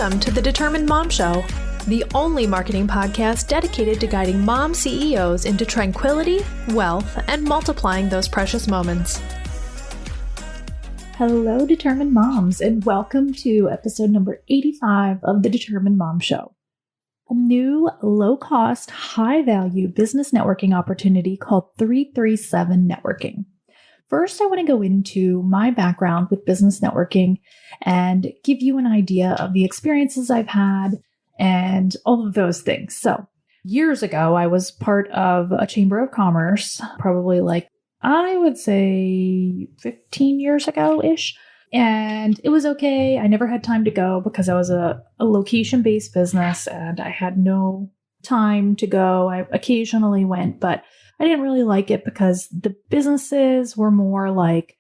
Welcome to the Determined Mom Show, the only marketing podcast dedicated to guiding mom CEOs into tranquility, wealth, and multiplying those precious moments. Hello, Determined Moms, and welcome to episode number 85 of the Determined Mom Show, a new low-cost, high-value business networking opportunity called 337 Networking. First, I want to go into my background with business networking and give you an idea of the experiences I've had and all of those things. So, years ago, I was part of a chamber of commerce, probably I would say 15 years ago-ish. And it was okay. I never had time to go because I was a location-based business and I had no time to go. I occasionally went, but I didn't really like it because the businesses were more like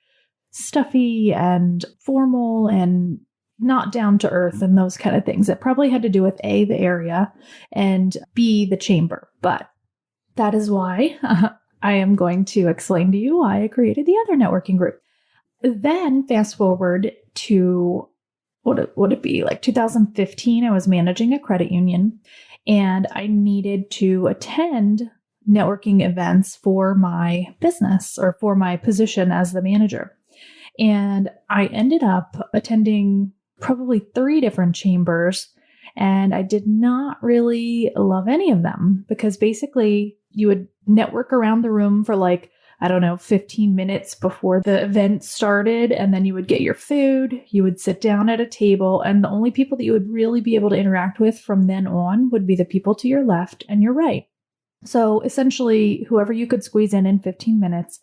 stuffy and formal and not down to earth and those kind of things. It probably had to do with A, the area, and B, the chamber. But that is why I am going to explain to you why I created the other networking group. Then fast forward to, what would it be, 2015, I was managing a credit union and I needed to attend networking events for my business or for my position as the manager. And I ended up attending probably 3 different chambers, and I did not really love any of them because basically you would network around the room for 15 minutes before the event started, and then you would get your food, you would sit down at a table, and the only people that you would really be able to interact with from then on would be the people to your left and your right. So essentially, whoever you could squeeze in 15 minutes,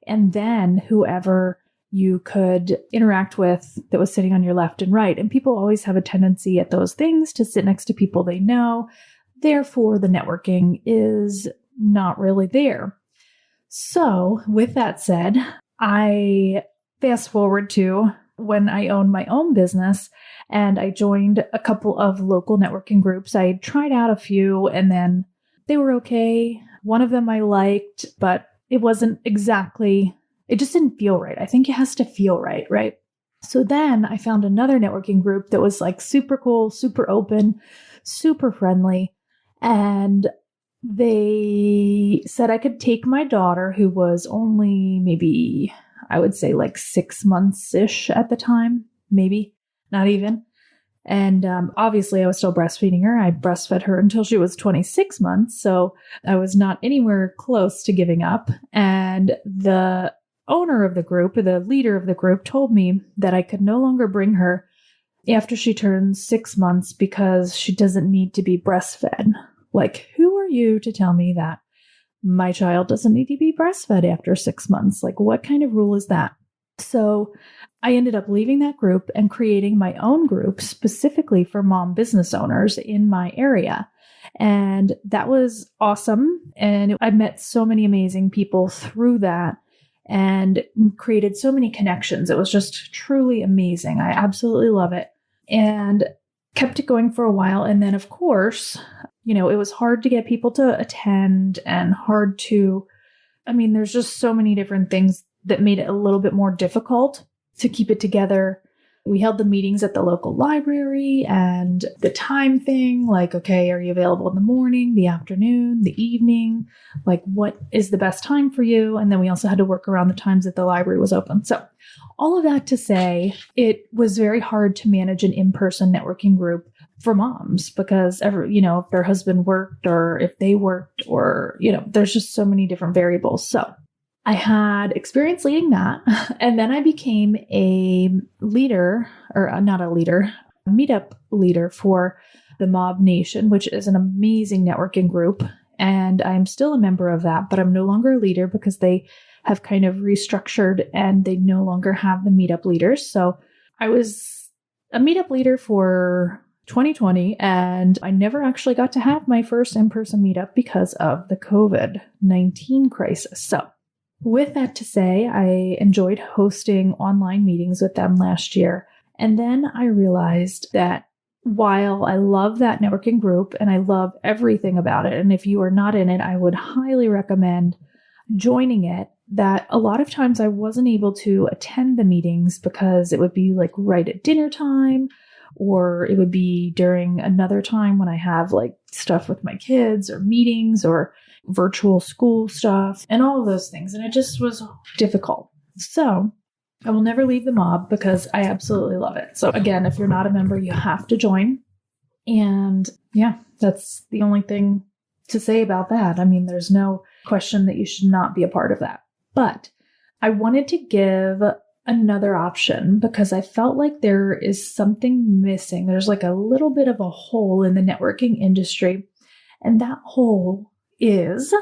and then whoever you could interact with that was sitting on your left and right. And people always have a tendency at those things to sit next to people they know. Therefore, the networking is not really there. So with that said, I fast forward to when I owned my own business and I joined a couple of local networking groups. I tried out a few and then they were okay. One of them I liked, but it wasn't exactly, it just didn't feel right. I think it has to feel right, right? So then I found another networking group that was super cool, super open, super friendly. And they said I could take my daughter, who was only maybe, I would say 6 months-ish at the time, maybe, not even. And obviously I was still breastfeeding her. I breastfed her until she was 26 months. So I was not anywhere close to giving up. And the owner of the group, or the leader of the group, told me that I could no longer bring her after she turns 6 months because she doesn't need to be breastfed. Who are you to tell me that my child doesn't need to be breastfed after 6 months? What kind of rule is that? So I ended up leaving that group and creating my own group specifically for mom business owners in my area. And that was awesome. And I met so many amazing people through that and created so many connections. It was just truly amazing. I absolutely love it. And kept it going for a while. And then, of course, it was hard to get people to attend and there's just so many different things that made it a little bit more difficult to keep it together. We held the meetings at the local library and the time thing, okay, are you available in the morning, the afternoon, the evening? What is the best time for you? And then we also had to work around the times that the library was open. So all of that to say, it was very hard to manage an in-person networking group for moms because if their husband worked or if they worked or, there's just so many different variables. So I had experience leading that. And then I became a leader, or not a leader, a meetup leader for the Mob Nation, which is an amazing networking group. And I'm still a member of that, but I'm no longer a leader because they have kind of restructured and they no longer have the meetup leaders. So I was a meetup leader for 2020, and I never actually got to have my first in-person meetup because of the COVID-19 crisis. So with that to say, I enjoyed hosting online meetings with them last year. And then I realized that while I love that networking group and I love everything about it, and if you are not in it, I would highly recommend joining it, that a lot of times I wasn't able to attend the meetings because it would be right at dinner time or it would be during another time when I have like stuff with my kids or meetings or virtual school stuff and all of those things. And it just was difficult. So I will never leave the mob because I absolutely love it. So again, if you're not a member, you have to join. And yeah, that's the only thing to say about that. I mean, there's no question that you should not be a part of that. But I wanted to give another option because I felt like there is something missing. There's like a little bit of a hole in the networking industry. And that hole is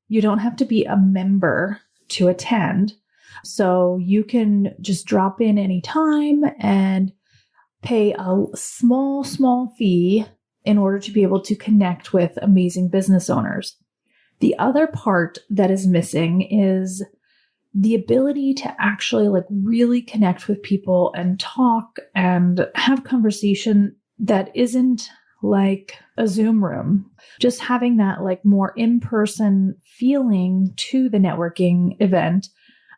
you don't have to be a member to attend. So you can just drop in anytime and pay a small fee in order to be able to connect with amazing business owners. The other part that is missing is the ability to actually like really connect with people and talk and have conversation that isn't like a Zoom room. Just having that like more in-person feeling to the networking event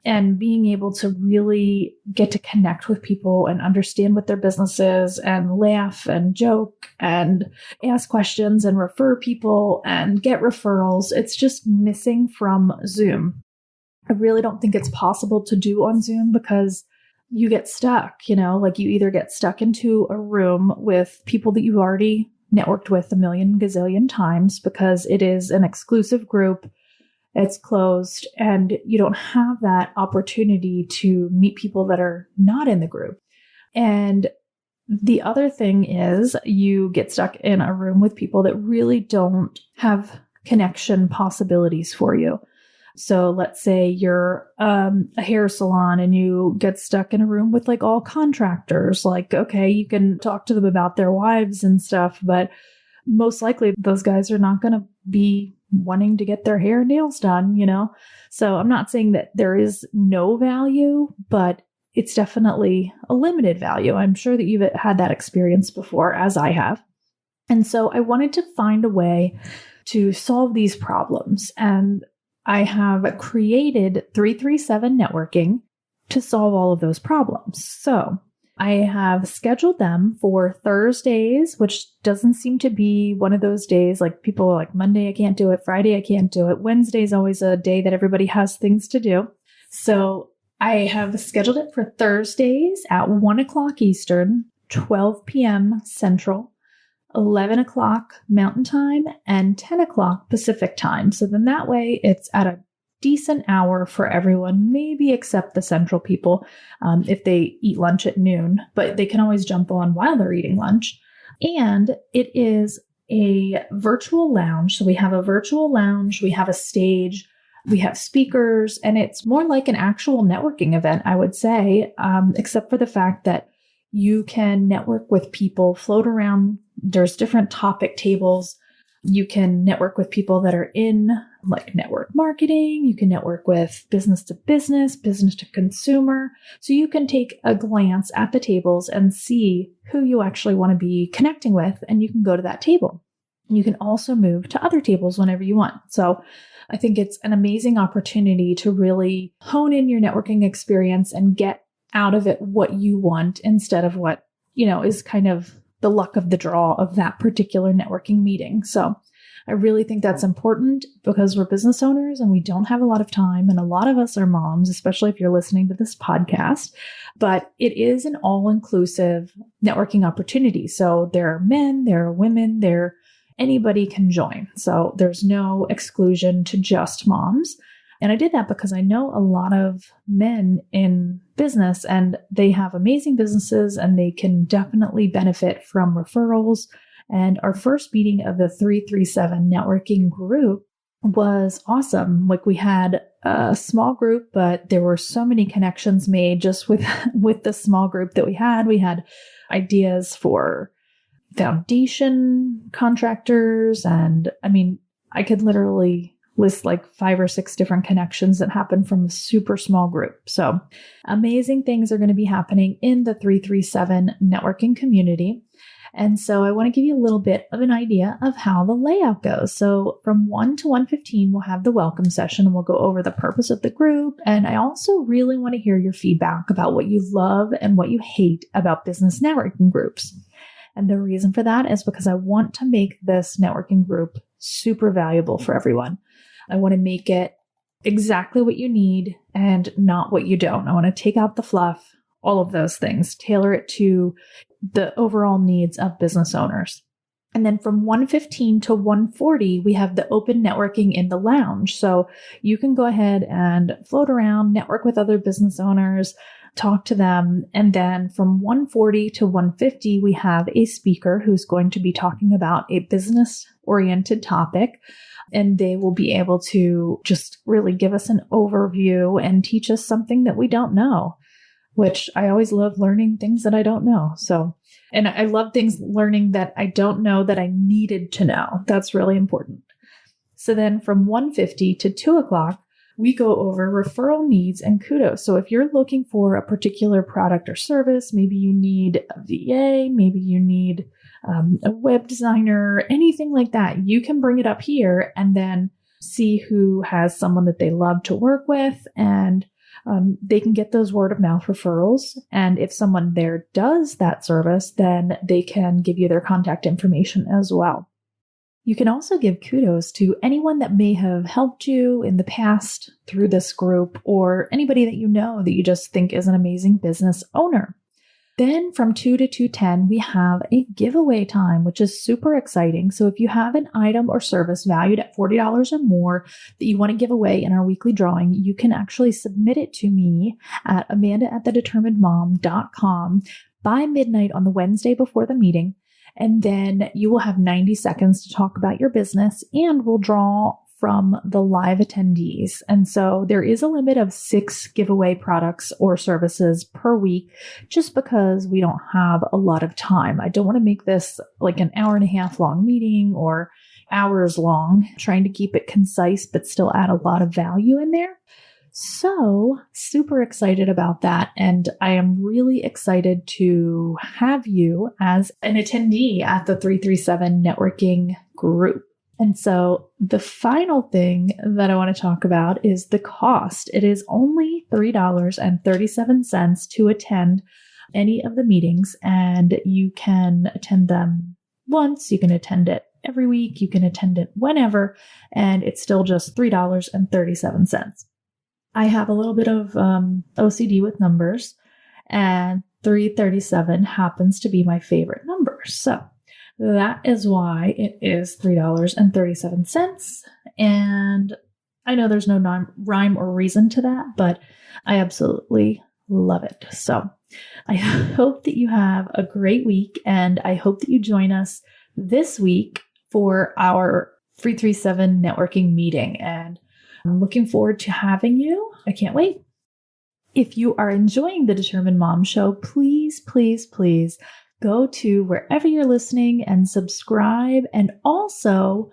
and being able to really get to connect with people and understand what their business is and laugh and joke and ask questions and refer people and get referrals. It's just missing from Zoom. I really don't think it's possible to do on Zoom because you get stuck, like you either get stuck into a room with people that you've already networked with a million gazillion times because it is an exclusive group. It's closed and you don't have that opportunity to meet people that are not in the group. And the other thing is you get stuck in a room with people that really don't have connection possibilities for you. So let's say you're a hair salon and you get stuck in a room with like all contractors. Like, okay, you can talk to them about their wives and stuff, but most likely those guys are not going to be wanting to get their hair and nails done, So I'm not saying that there is no value, but it's definitely a limited value. I'm sure that you've had that experience before, as I have. And so I wanted to find a way to solve these problems. And I have created 337 Networking to solve all of those problems. So I have scheduled them for Thursdays, which doesn't seem to be one of those days like people are like Monday, I can't do it. Friday, I can't do it. Wednesday is always a day that everybody has things to do. So I have scheduled it for Thursdays at 1 o'clock Eastern, 12 p.m. Central, 11 o'clock Mountain Time, and 10 o'clock Pacific Time. So then that way it's at a decent hour for everyone, maybe except the central people if they eat lunch at noon, but they can always jump on while they're eating lunch. And it is a virtual lounge. So we have a virtual lounge, we have a stage, we have speakers, and it's more like an actual networking event, I would say, except for the fact that you can network with people, float around. There's different topic tables. You can network with people that are in like network marketing. You can network with business to business to consumer. So you can take a glance at the tables and see who you actually want to be connecting with, and you can go to that table. You can also move to other tables whenever you want. So I think it's an amazing opportunity to really hone in your networking experience and get out of it what you want instead of what, is kind of the luck of the draw of that particular networking meeting. So I really think that's important because we're business owners and we don't have a lot of time. And a lot of us are moms, especially if you're listening to this podcast. But it is an all-inclusive networking opportunity. So there are men, there are women, anybody can join. So there's no exclusion to just moms. And I did that because I know a lot of men in business and they have amazing businesses and they can definitely benefit from referrals. And our first meeting of the 337 networking group was awesome. Like we had a small group, but there were so many connections made just with the small group that we had. We had ideas for foundation contractors. And I mean, I could literally list like 5 or 6 different connections that happened from a super small group. So amazing things are going to be happening in the 337 networking community. And so I want to give you a little bit of an idea of how the layout goes. So from 1 to 1:15, we'll have the welcome session and we'll go over the purpose of the group. And I also really want to hear your feedback about what you love and what you hate about business networking groups. And the reason for that is because I want to make this networking group super valuable for everyone. I want to make it exactly what you need and not what you don't. I want to take out the fluff, all of those things, tailor it to the overall needs of business owners. And then from 1:15 to 1:40, we have the open networking in the lounge. So you can go ahead and float around, network with other business owners, talk to them. And then from 1:40 to 1:50, we have a speaker who's going to be talking about a business-oriented topic. And they will be able to just really give us an overview and teach us something that we don't know, which I always love learning things that I don't know. And I love learning that I don't know that I needed to know. That's really important. So then from 1:50 to 2 o'clock, we go over referral needs and kudos. So if you're looking for a particular product or service, maybe you need a VA, maybe you need a web designer, anything like that, you can bring it up here and then see who has someone that they love to work with, and they can get those word of mouth referrals. And if someone there does that service, then they can give you their contact information as well. You can also give kudos to anyone that may have helped you in the past through this group, or anybody that you know that you just think is an amazing business owner. Then from 2 to 2:10, we have a giveaway time, which is super exciting. So if you have an item or service valued at $40 or more that you want to give away in our weekly drawing, you can actually submit it to me at amanda@thedeterminedmom.com by midnight on the Wednesday before the meeting. And then you will have 90 seconds to talk about your business, and we'll draw from the live attendees. And so there is a limit of 6 giveaway products or services per week, just because we don't have a lot of time. I don't want to make this like an hour and a half long meeting or hours long, trying to keep it concise, but still add a lot of value in there. So super excited about that. And I am really excited to have you as an attendee at the 337 networking group. And so the final thing that I want to talk about is the cost. It is only $3.37 to attend any of the meetings, and you can attend them once, you can attend it every week, you can attend it whenever, and it's still just $3.37. I have a little bit of OCD with numbers, and 337 happens to be my favorite number. So that is why it is $3.37. And I know there's no rhyme or reason to that, but I absolutely love it. So I hope that you have a great week, and I hope that you join us this week for our 337 networking meeting. And I'm looking forward to having you. I can't wait. If you are enjoying the Determined Mom Show, please, please, please go to wherever you're listening and subscribe, and also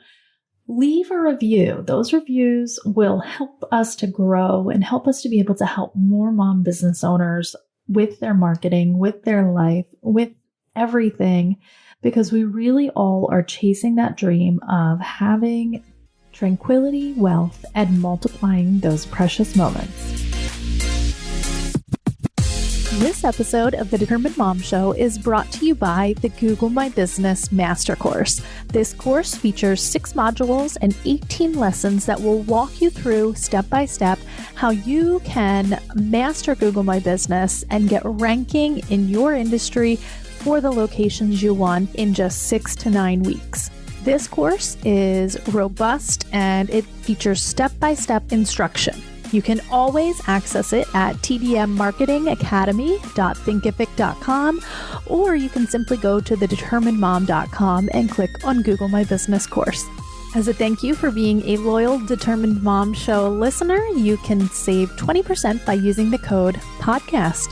leave a review. Those reviews will help us to grow and help us to be able to help more mom business owners with their marketing, with their life, with everything, because we really all are chasing that dream of having tranquility, wealth, and multiplying those precious moments. This episode of the Determined Mom Show is brought to you by the Google My Business Master Course. This course features 6 modules and 18 lessons that will walk you through step by step how you can master Google My Business and get ranking in your industry for the locations you want in just 6 to 9 weeks. This course is robust and it features step-by-step instruction. You can always access it at tdmmarketingacademy.thinkific.com, or you can simply go to thedeterminedmom.com and click on Google My Business Course. As a thank you for being a loyal Determined Mom Show listener, you can save 20% by using the code PODCAST.